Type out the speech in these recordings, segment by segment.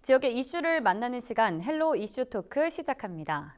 지역의 이슈를 만나는 시간 헬로 이슈 토크 시작합니다.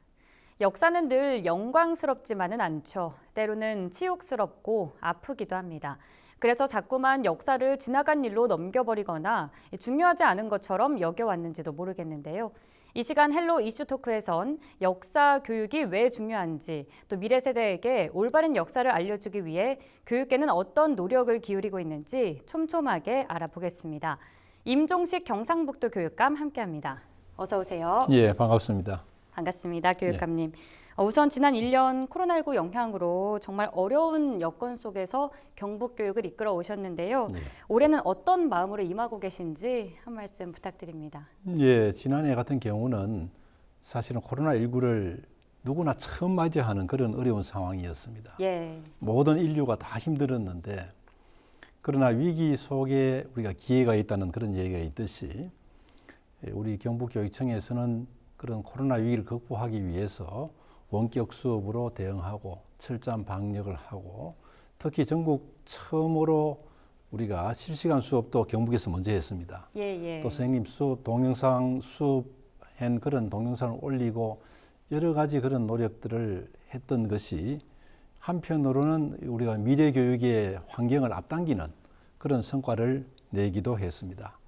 역사는 늘 영광스럽지만은 않죠. 때로는 치욕스럽고 아프기도 합니다. 그래서 자꾸만 역사를 지나간 일로 넘겨버리거나 중요하지 않은 것처럼 여겨왔는지도 모르겠는데요. 이 시간 헬로 이슈 토크에선 역사 교육이 왜 중요한지, 또 미래 세대에게 올바른 역사를 알려주기 위해 교육계는 어떤 노력을 기울이고 있는지 촘촘하게 알아보겠습니다. 임종식 경상북도 교육감 함께합니다. 어서 오세요. 예, 반갑습니다. 반갑습니다, 교육감님. 우선 지난 1년 코로나19 영향으로 정말 어려운 여건 속에서 경북 교육을 이끌어 오셨는데요. 올해는 어떤 마음으로 임하고 계신지 한 말씀 부탁드립니다. 예, 지난해 같은 경우는 사실은 코로나19를 누구나 처음 맞이하는 그런 어려운 상황이었습니다. 예. 모든 인류가 다 힘들었는데, 그러나 위기 속에 우리가 기회가 있다는 그런 얘기가 있듯이 우리 경북교육청에서는 그런 코로나 위기를 극복하기 위해서 원격 수업으로 대응하고 철저한 방역을 하고, 특히 전국 처음으로 우리가 실시간 수업도 경북에서 먼저 했습니다. 예. 또 선생님 수업 동영상 수업한 그런 동영상을 올리고 여러 가지 그런 노력들을 했던 것이 한편으로는 우리가 미래 교육의 환경을 앞당기는 그런 성과를 내기도 했습니다.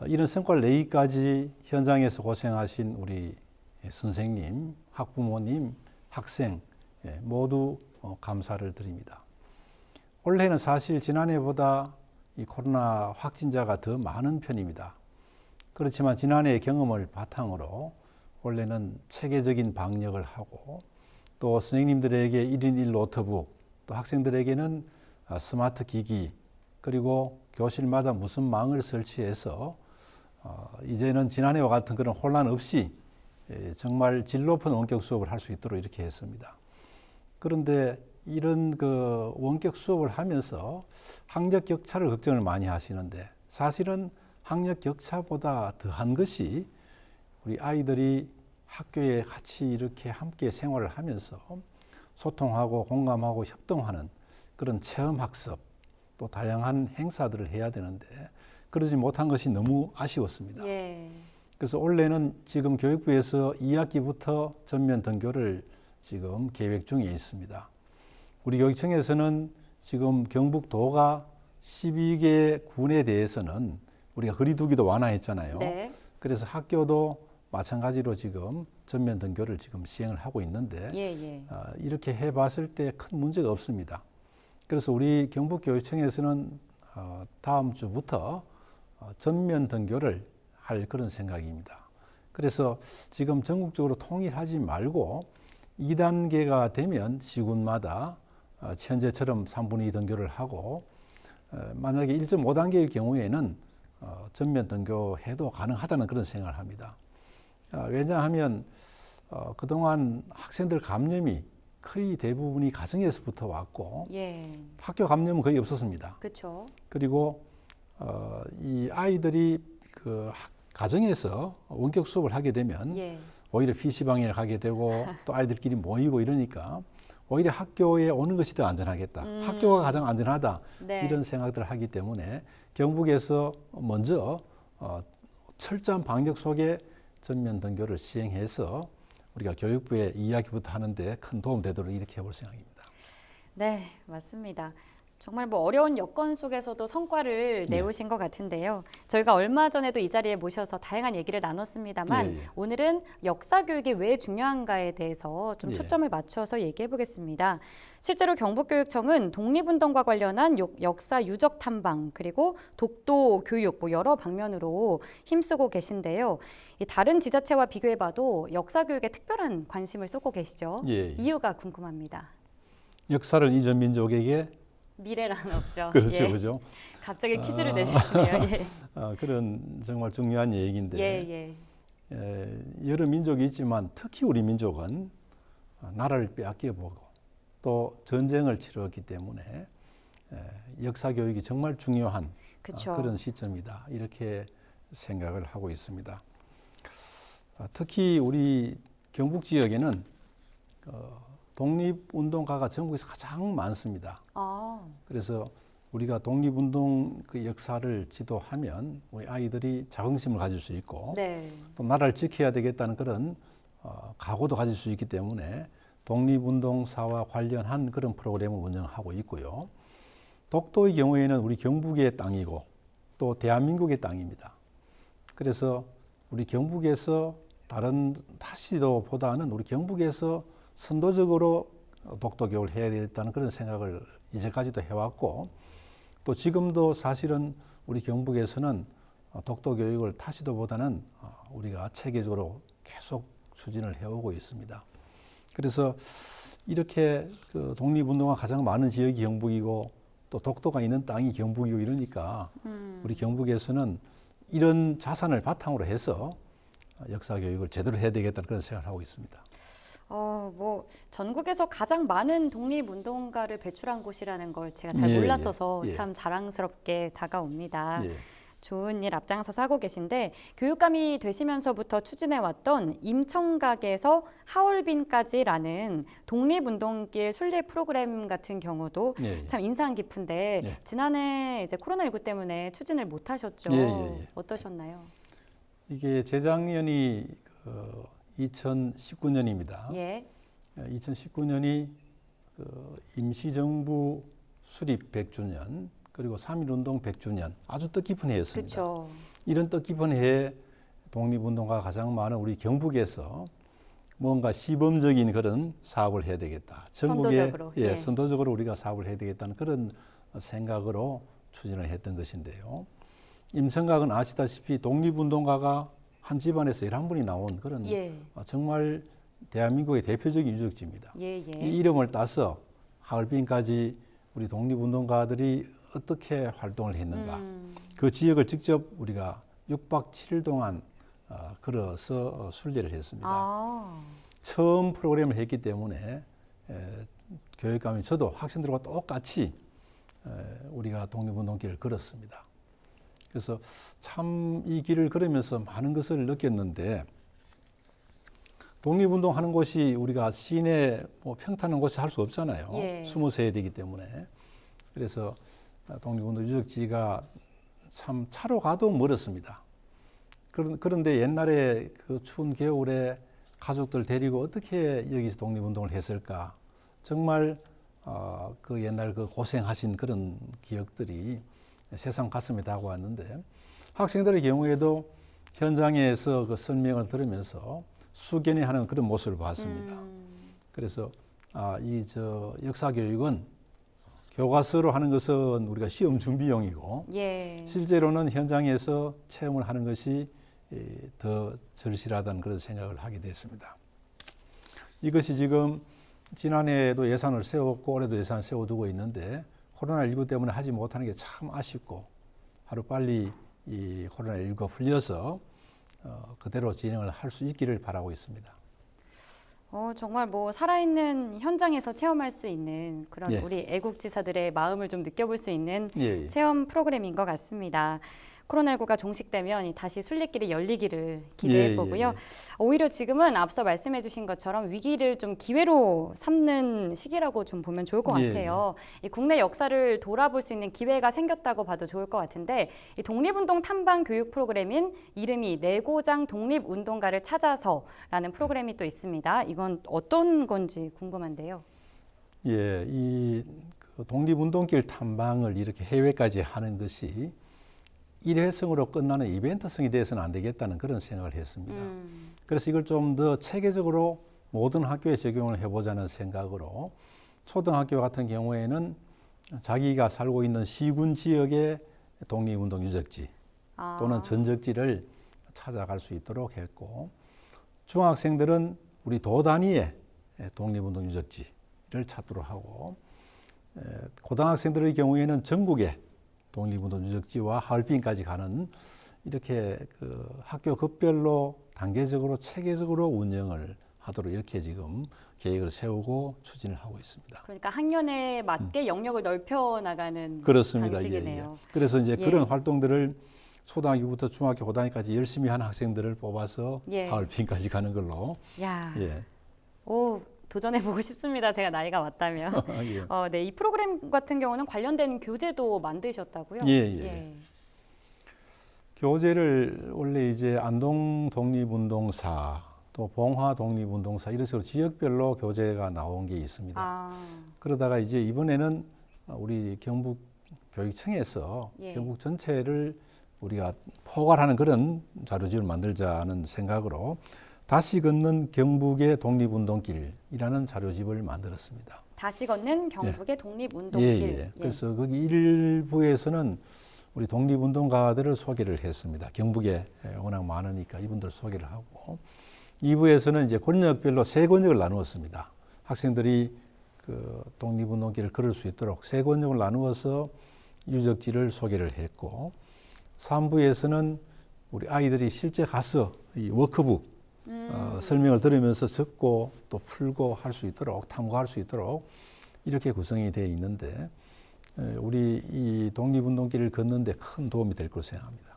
이런 성과를 내기까지 현장에서 고생하신 우리 선생님, 학부모님, 학생 모두 감사를 드립니다. 올해는 사실 지난해보다 이 코로나 확진자가 더 많은 편입니다. 그렇지만 지난해의 경험을 바탕으로 올해는 체계적인 방역을 하고, 또 선생님들에게 1인 1 노트북, 또 학생들에게는 스마트 기기, 그리고 교실마다 무슨 망을 설치해서 이제는 지난해와 같은 그런 혼란 없이 정말 질 높은 원격 수업을 할 수 있도록 이렇게 했습니다. 그런데 이런 그 원격 수업을 하면서 학력 격차를 걱정을 많이 하시는데, 사실은 학력 격차보다 더한 것이 우리 아이들이 학교에 같이 이렇게 함께 생활을 하면서 소통하고 공감하고 협동하는 그런 체험 학습, 또 다양한 행사들을 해야 되는데 그러지 못한 것이 너무 아쉬웠습니다. 예. 그래서 올해는 지금 교육부에서 2학기부터 전면 등교를 지금 계획 중에 있습니다. 우리 교육청에서는 지금 경북도가 12개 군에 대해서는 우리가 거리두기도 완화했잖아요. 네. 그래서 학교도 마찬가지로 지금 전면 등교를 지금 시행을 하고 있는데 예. 이렇게 해봤을 때 큰 문제가 없습니다. 그래서 우리 경북교육청에서는 다음 주부터 전면 등교를 할 그런 생각입니다. 그래서 지금 전국적으로 통일하지 말고 2단계가 되면 시군마다 현재처럼 3분의 2 등교를 하고, 만약에 1.5단계일 경우에는 전면 등교해도 가능하다는 그런 생각을 합니다. 왜냐하면 그동안 학생들 감염이 거의 대부분이 가정에서부터 왔고, 예. 학교 감염은 거의 없었습니다. 그렇죠. 그리고 이 아이들이 그 가정에서 원격 수업을 하게 되면 오히려 PC방에 가게 되고 또 아이들끼리 모이고 이러니까 오히려 학교에 오는 것이 더 안전하겠다. 학교가 가장 안전하다. 네. 이런 생각들을 하기 때문에 경북에서 먼저 철저한 방역 속에 전면 등교를 시행해서 우리가 교육부에 2학기부터 하는데 큰 도움 되도록 이렇게 해볼 생각입니다. 네, 맞습니다. 정말 어려운 여건 속에서도 성과를 내오신 것 같은데요. 저희가 얼마 전에도 이 자리에 모셔서 다양한 얘기를 나눴습니다만 오늘은 역사 교육이 왜 중요한가에 대해서 좀 초점을 맞춰서 얘기해 보겠습니다. 실제로 경북교육청은 독립운동과 관련한 역사 유적 탐방, 그리고 독도 교육 여러 방면으로 힘쓰고 계신데요. 다른 지자체와 비교해봐도 역사 교육에 특별한 관심을 쏟고 계시죠. 이유가 궁금합니다. 역사를 잊은 민족에게 미래란 없죠. 그렇죠. 갑자기 퀴즈를 내주시네요. 그런 정말 중요한 얘기인데, 여러 민족이 있지만 특히 우리 민족은 나라를 빼앗겨보고 또 전쟁을 치렀기 때문에 역사 교육이 정말 중요한 그런 시점이다. 이렇게 생각을 하고 있습니다. 특히 우리 경북 지역에는 독립운동가가 전국에서 가장 많습니다. 그래서 우리가 독립운동 그 역사를 지도하면 우리 아이들이 자긍심을 가질 수 있고 네. 또 나라를 지켜야 되겠다는 그런 각오도 가질 수 있기 때문에 독립운동사와 관련한 그런 프로그램을 운영하고 있고요. 독도의 경우에는 우리 경북의 땅이고 또 대한민국의 땅입니다. 그래서 우리 경북에서 다른 타시도보다는 우리 경북에서 선도적으로 독도 교육을 해야 되겠다는 그런 생각을 이제까지도 해왔고 또 지금도 사실은 우리 경북에서는 독도 교육을 타시도보다는 우리가 체계적으로 계속 추진을 해오고 있습니다. 그래서 이렇게 그 독립운동가 가장 많은 지역이 경북이고 또 독도가 있는 땅이 경북이고 이러니까 우리 경북에서는 이런 자산을 바탕으로 해서 역사 교육을 제대로 해야 되겠다는 그런 생각을 하고 있습니다. 뭐 전국에서 가장 많은 독립운동가를 배출한 곳이라는 걸 제가 잘 몰랐어서 참 자랑스럽게 다가옵니다. 좋은 일 앞장서서 하고 계신데 교육감이 되시면서부터 추진해왔던 임청각에서 하얼빈까지라는 독립운동길 순례 프로그램 같은 경우도 참 인상 깊은데 지난해 이제 코로나19 때문에 추진을 못 하셨죠. 어떠셨나요? 이게 재작년이 2019년입니다. 2019년이 임시정부 수립 100주년 그리고 3.1운동 100주년 아주 뜻깊은 해였습니다. 그쵸. 이런 뜻깊은 해에 독립운동가가 가장 많은 우리 경북에서 뭔가 시범적인 그런 사업을 해야 되겠다. 전국에 선도적으로. 선도적으로 우리가 사업을 해야 되겠다는 그런 생각으로 추진을 했던 것인데요. 임청각은 아시다시피 독립운동가가 한 집안에서 11분이 나온 그런 정말 대한민국의 대표적인 유적지입니다. 이 이름을 따서 하얼빈까지 우리 독립운동가들이 어떻게 활동을 했는가. 그 지역을 직접 우리가 6박 7일 동안 걸어서 순례를 했습니다. 처음 프로그램을 했기 때문에 교육감이 저도 학생들과 똑같이 우리가 독립운동길을 걸었습니다. 그래서 참 이 길을 걸으면서 많은 것을 느꼈는데 독립운동 하는 곳이 우리가 시내 뭐 평탄한 곳에 할 수 없잖아요. 숨어서 해야 되기 때문에. 그래서 독립운동 유적지가 참 차로 가도 멀었습니다. 그런데 옛날에 그 추운 겨울에 가족들 데리고 어떻게 여기서 독립운동을 했을까. 정말 그 옛날 그 고생하신 그런 기억들이 세상 가슴에 다가왔는데 학생들의 경우에도 현장에서 그 설명을 들으면서 숙연해하는 그런 모습을 봤습니다. 그래서 이 역사 교육은 교과서로 하는 것은 우리가 시험 준비용이고 실제로는 현장에서 체험을 하는 것이 더 절실하다는 그런 생각을 하게 됐습니다. 이것이 지금 지난해에도 예산을 세웠고 올해도 예산을 세워두고 있는데 코로나19 때문에 하지 못하는 게 참 아쉽고 하루빨리 이 코로나19가 풀려서 그대로 진행을 할 수 있기를 바라고 있습니다. 정말 뭐 살아있는 현장에서 체험할 수 있는 그런 우리 애국지사들의 마음을 좀 느껴볼 수 있는 체험 프로그램인 것 같습니다. 코로나19가 종식되면 다시 순례길이 열리기를 기대해 보고요. 오히려 지금은 앞서 말씀해 주신 것처럼 위기를 좀 기회로 삼는 시기라고 좀 보면 좋을 것 같아요. 이 국내 역사를 돌아볼 수 있는 기회가 생겼다고 봐도 좋을 것 같은데 이 독립운동 탐방 교육 프로그램인 이름이 내고장 독립운동가를 찾아서라는 프로그램이 또 있습니다. 이건 어떤 건지 궁금한데요. 이 독립운동길 탐방을 이렇게 해외까지 하는 것이 일회성으로 끝나는 이벤트성이 돼서는 안 되겠다는 그런 생각을 했습니다. 그래서 이걸 좀 더 체계적으로 모든 학교에 적용을 해보자는 생각으로 초등학교 같은 경우에는 자기가 살고 있는 시군 지역의 독립운동 유적지 또는 전적지를 찾아갈 수 있도록 했고 중학생들은 우리 도 단위의 독립운동 유적지를 찾도록 하고 고등학생들의 경우에는 전국의 독립운동 유적지와 하얼빈까지 가는 이렇게 그 학교 급별로 단계적으로 체계적으로 운영을 하도록 이렇게 지금 계획을 세우고 추진을 하고 있습니다. 그러니까 학년에 맞게 영역을 넓혀 나가는 그렇습니다. 방식이네요. 그래서 이제 그런 활동들을 초등학교부터 중학교 고등학교까지 열심히 하는 학생들을 뽑아서 하얼빈까지 가는 걸로. 오, 도전해보고 싶습니다. 제가 나이가 맞다면. 예. 네, 이 프로그램 같은 경우는 관련된 교재도 만드셨다고요? 예. 교재를 원래 이제 안동 독립운동사 또 봉화 독립운동사 이런 식으로 지역별로 교재가 나온 게 있습니다. 아, 그러다가 이제 이번에는 우리 경북 교육청에서 예. 경북 전체를 우리가 포괄하는 그런 자료집을 만들자는 생각으로 다시 걷는 경북의 독립운동길이라는 자료집을 만들었습니다. 다시 걷는 경북의 예. 독립운동길. 그래서 거기 일부에서는 우리 독립운동가들을 소개를 했습니다. 경북에 워낙 많으니까 이분들 소개를 하고 2부에서는 이제 권역별로 세 권역을 나누었습니다. 학생들이 그 독립운동길을 걸을 수 있도록 세 권역을 나누어서 유적지를 소개를 했고 3부에서는 우리 아이들이 실제 가서 이 워크북 설명을 들으면서 적고 또 풀고 할 수 있도록 탐구할 수 있도록 이렇게 구성이 되어 있는데 우리 이 독립운동길을 걷는데 큰 도움이 될 것으로 생각합니다.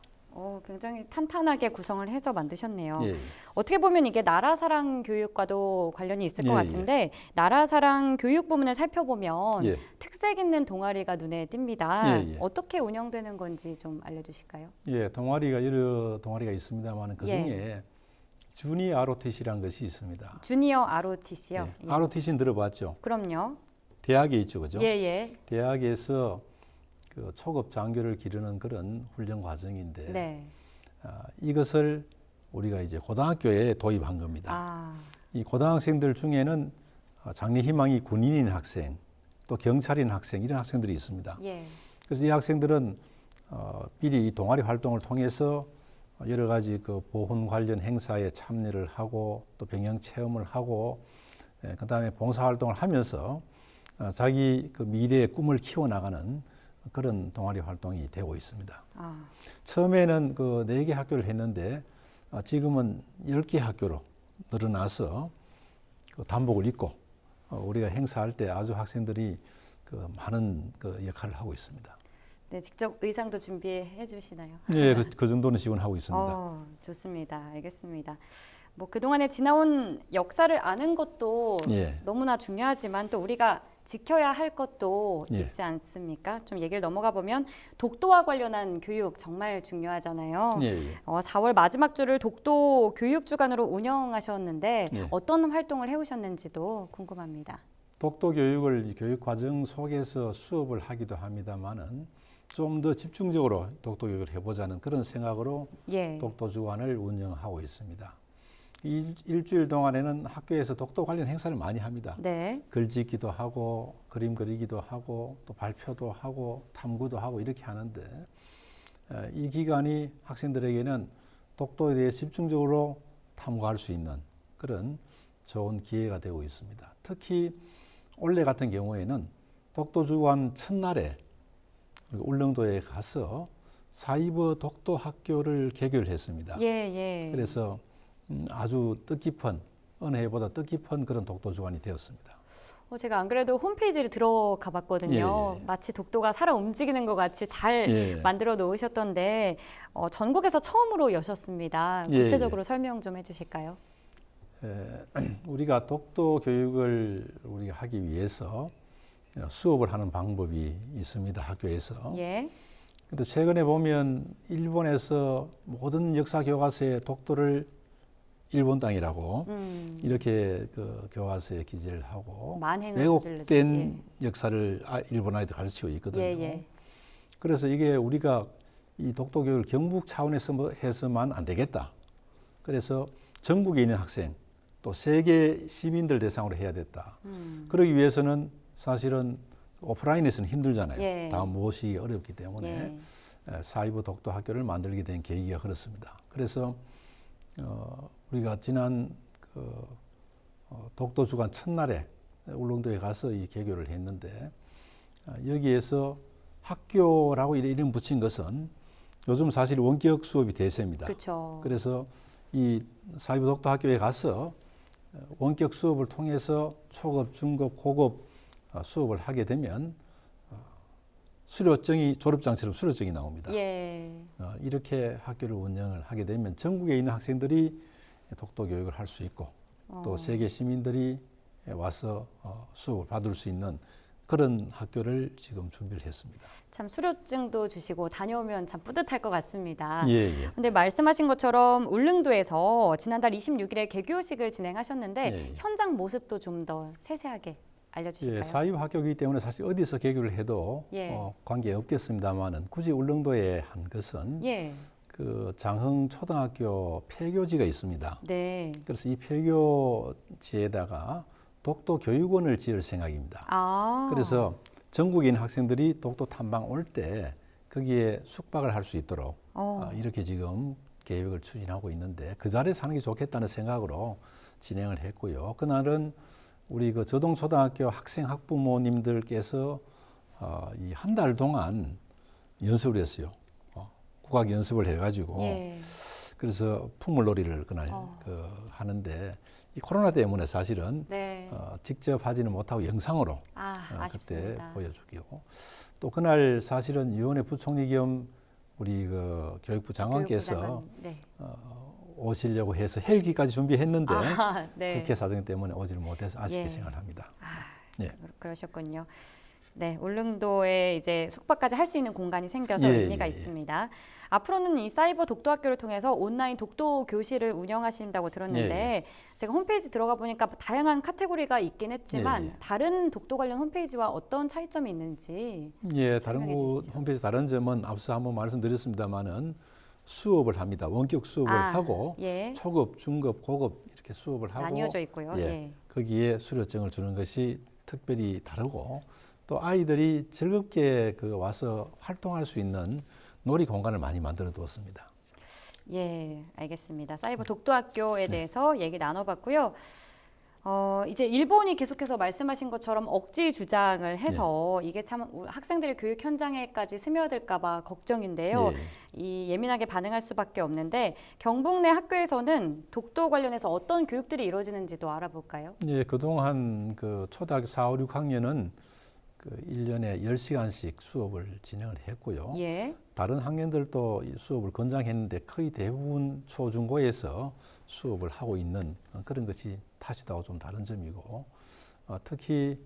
굉장히 탄탄하게 구성을 해서 만드셨네요. 예. 어떻게 보면 이게 나라사랑 교육과도 관련이 있을 것 예, 같은데 나라사랑 교육 부문을 살펴보면 예. 특색 있는 동아리가 눈에 띕니다. 예. 어떻게 운영되는 건지 좀 알려주실까요? 예, 동아리가 여러 동아리가 있습니다만 그 중에 주니 ROTC라는 것이 있습니다. 주니어 ROTC요? 예. ROTC는 들어봤죠? 그럼요. 대학에 있죠, 그죠? 예. 대학에서 그 초급 장교를 기르는 그런 훈련 과정인데 네. 이것을 우리가 이제 고등학교에 도입한 겁니다. 이 고등학생들 중에는 장래 희망이 군인인 학생, 또 경찰인 학생 이런 학생들이 있습니다. 예. 그래서 이 학생들은 미리 이 동아리 활동을 통해서 여러 가지 그 보훈 관련 행사에 참여를 하고 또 병영 체험을 하고 그다음에 봉사 활동을 하면서 자기 그 미래의 꿈을 키워나가는 그런 동아리 활동이 되고 있습니다. 처음에는 그 4개 학교를 했는데 지금은 10개 학교로 늘어나서 그 단복을 입고 우리가 행사할 때 아주 학생들이 그 많은 그 역할을 하고 있습니다. 네, 직접 의상도 준비해 주시나요? 네, 그 정도는 지원하고 있습니다. 좋습니다. 알겠습니다. 뭐 그동안에 지나온 역사를 아는 것도 너무나 중요하지만 또 우리가 지켜야 할 것도 있지 않습니까? 좀 얘기를 넘어가 보면 독도와 관련한 교육 정말 중요하잖아요. 4월 마지막 주를 독도 교육주간으로 운영하셨는데 어떤 활동을 해오셨는지도 궁금합니다. 독도 교육을 교육 과정 속에서 수업을 하기도 합니다만은 좀 더 집중적으로 독도 교육을 해보자는 그런 생각으로 독도 주간을 운영하고 있습니다. 일주일 동안에는 학교에서 독도 관련 행사를 많이 합니다. 글짓기도 하고 그림 그리기도 하고 또 발표도 하고 탐구도 하고 이렇게 하는데 이 기간이 학생들에게는 독도에 대해 집중적으로 탐구할 수 있는 그런 좋은 기회가 되고 있습니다. 특히 올해 같은 경우에는 독도 주간 첫날에 울릉도에 가서 사이버 독도 학교를 개교를 했습니다. 그래서 아주 뜻깊은 은혜보다 뜻깊은 그런 독도 주간이 되었습니다. 제가 안 그래도 홈페이지를 들어가 봤거든요. 마치 독도가 살아 움직이는 것 같이 잘 만들어 놓으셨던데 전국에서 처음으로 여셨습니다. 구체적으로 설명 좀 해주실까요? 우리가 독도 교육을 우리가 하기 위해서 수업을 하는 방법이 있습니다. 학교에서. 근데 최근에 보면 일본에서 모든 역사 교과서에 독도를 일본 땅이라고 이렇게 그 교과서에 기재를 하고 왜곡된 역사를 일본 아이들 가르치고 있거든요. 그래서 이게 우리가 이 독도 교육을 경북 차원에서 해서만 안 되겠다. 그래서 전국에 있는 학생 또 세계 시민들 대상으로 해야 됐다. 그러기 위해서는 사실은 오프라인에서는 힘들잖아요. 다 모시기 어렵기 때문에 사이버 독도 학교를 만들게 된 계기가 그렇습니다. 그래서 우리가 지난 독도 주간 첫날에 울릉도에 가서 이 개교를 했는데 여기에서 학교라고 이름 붙인 것은 요즘 사실 원격 수업이 대세입니다. 그래서 이 사이버 독도 학교에 가서 원격 수업을 통해서 초급, 중급, 고급 수업을 하게 되면 수료증이 졸업장처럼 수료증이 나옵니다. 이렇게 학교를 운영을 하게 되면 전국에 있는 학생들이 독도 교육을 할 수 있고 또 세계 시민들이 와서 수업을 받을 수 있는 그런 학교를 지금 준비를 했습니다. 참 수료증도 주시고 다녀오면 참 뿌듯할 것 같습니다. 예. 근데 말씀하신 것처럼 울릉도에서 지난달 26일에 개교식을 진행하셨는데 예. 현장 모습도 좀 더 세세하게 알려주실까요? 예, 사립학교이기 때문에 사실 어디서 개교를 해도 예. 관계 없겠습니다만은 굳이 울릉도에 한 것은 예. 그 장흥 초등학교 폐교지가 있습니다. 네. 그래서 이 폐교지에다가 독도 교육원을 지을 생각입니다. 아. 그래서 전국에 있는 학생들이 독도 탐방 올 때 거기에 숙박을 할 수 있도록 이렇게 지금 계획을 추진하고 있는데 그 자리에서 하는 게 좋겠다는 생각으로 진행을 했고요. 그날은 우리 그 저동초등학교 학생 학부모님들께서 이 한 달 동안 연습을 했어요. 국악 연습을 해가지고 예. 그래서 풍물놀이를 그날 하는데 이 코로나 때문에 사실은 네. 직접 하지는 못하고 영상으로 그때 아쉽습니다. 보여주기요. 또 그날 사실은 유은혜 부총리 겸 우리 그 교육부 장관께서 교육부 장관, 네. 오시려고 해서 헬기까지 준비했는데 네. 국회 사정 때문에 오지를 못해서 아쉽게 예. 생각합니다. 예. 그러셨군요. 네, 울릉도에 이제 숙박까지 할 수 있는 공간이 생겨서 예, 의미가 예, 예. 있습니다. 앞으로는 이 사이버 독도학교를 통해서 온라인 독도 교실을 운영하신다고 들었는데 예, 제가 홈페이지 들어가 보니까 다양한 카테고리가 있긴 했지만 예, 예. 다른 독도 관련 홈페이지와 어떤 차이점이 있는지 예, 다른 설명해 곳 주시죠. 홈페이지 다른 점은 앞서 한번 말씀드렸습니다만은 수업을 합니다. 원격 수업을 하고 예. 초급, 중급, 고급 이렇게 수업을 하고 나뉘어져 있고요. 예, 예. 거기에 수료증을 주는 것이 특별히 다르고 또 아이들이 즐겁게 그 와서 활동할 수 있는 놀이 공간을 많이 만들어 두었습니다. 예, 알겠습니다. 사이버 독도학교에 대해서 얘기 나눠봤고요. 이제 일본이 계속해서 말씀하신 것처럼 억지 주장을 해서 이게 참 학생들의 교육 현장에까지 스며들까봐 걱정인데요. 예. 이 예민하게 반응할 수밖에 없는데 경북 내 학교에서는 독도 관련해서 어떤 교육들이 이루어지는지도 알아볼까요? 예, 그동안 그 초등학교 4, 5, 6학년은 그 1년에 10시간씩 수업을 진행을 했고요. 예. 다른 학년들도 이 수업을 권장했는데 거의 대부분 초중고에서 수업을 하고 있는 그런 것이 타시도하고 좀 다른 점이고 특히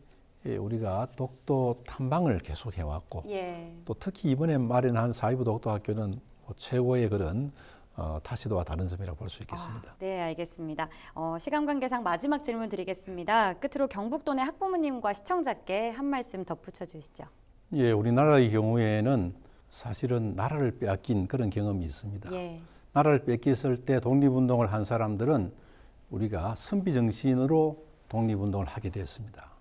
우리가 독도 탐방을 계속 해왔고 예. 또 특히 이번에 마련한 사이버 독도학교는 뭐 최고의 그런 타시도와 다른 점이라고 볼 수 있겠습니다. 네, 알겠습니다. 시간 관계상 마지막 질문 드리겠습니다. 끝으로 경북도 내 학부모님과 시청자께 한 말씀 덧붙여 주시죠. 예, 우리나라의 경우에는 사실은 나라를 빼앗긴 그런 경험이 있습니다. 예. 나라를 뺏겼을 때 독립운동을 한 사람들은 우리가 선비정신으로 독립운동을 하게 됐습니다.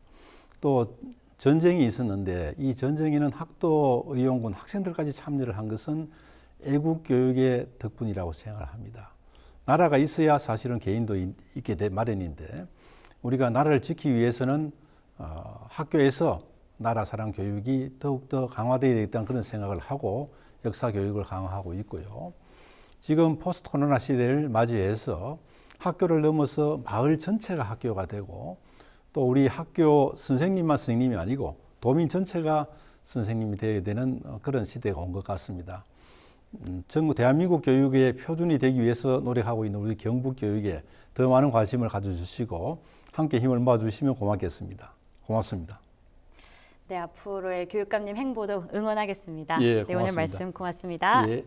또 전쟁이 있었는데 이 전쟁에는 학도의용군 학생들까지 참여를 한 것은 애국교육의 덕분이라고 생각을 합니다. 나라가 있어야 사실은 개인도 있게 돼 마련인데 우리가 나라를 지키기 위해서는 학교에서 나라 사랑 교육이 더욱더 강화되어야 되겠다는 그런 생각을 하고 역사 교육을 강화하고 있고요. 지금 포스트 코로나 시대를 맞이해서 학교를 넘어서 마을 전체가 학교가 되고 또 우리 학교 선생님만 선생님이 아니고 도민 전체가 선생님이 되어야 되는 그런 시대가 온 것 같습니다. 전국 대한민국 교육의 표준이 되기 위해서 노력하고 있는 우리 경북 교육에 더 많은 관심을 가져주시고 함께 힘을 모아주시면 고맙겠습니다. 고맙습니다. 네, 앞으로의 교육감님 행보도 응원하겠습니다. 예, 네, 오늘 고맙습니다. 말씀 고맙습니다. 예.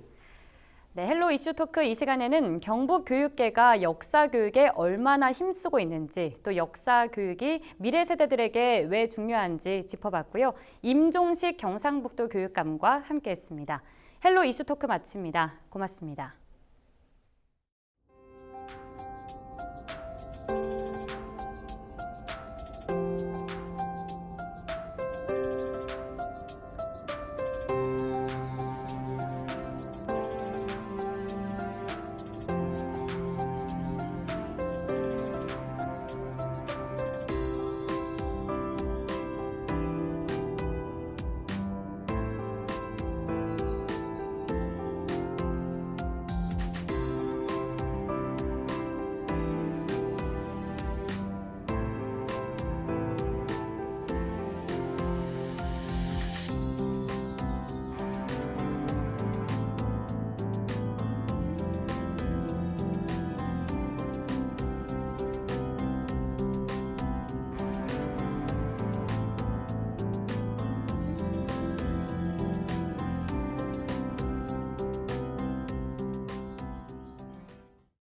네, 헬로 이슈 토크 이 시간에는 경북 교육계가 역사 교육에 얼마나 힘쓰고 있는지 또 역사 교육이 미래 세대들에게 왜 중요한지 짚어봤고요. 임종식 경상북도 교육감과 함께했습니다. 헬로 이슈 토크 마칩니다. 고맙습니다.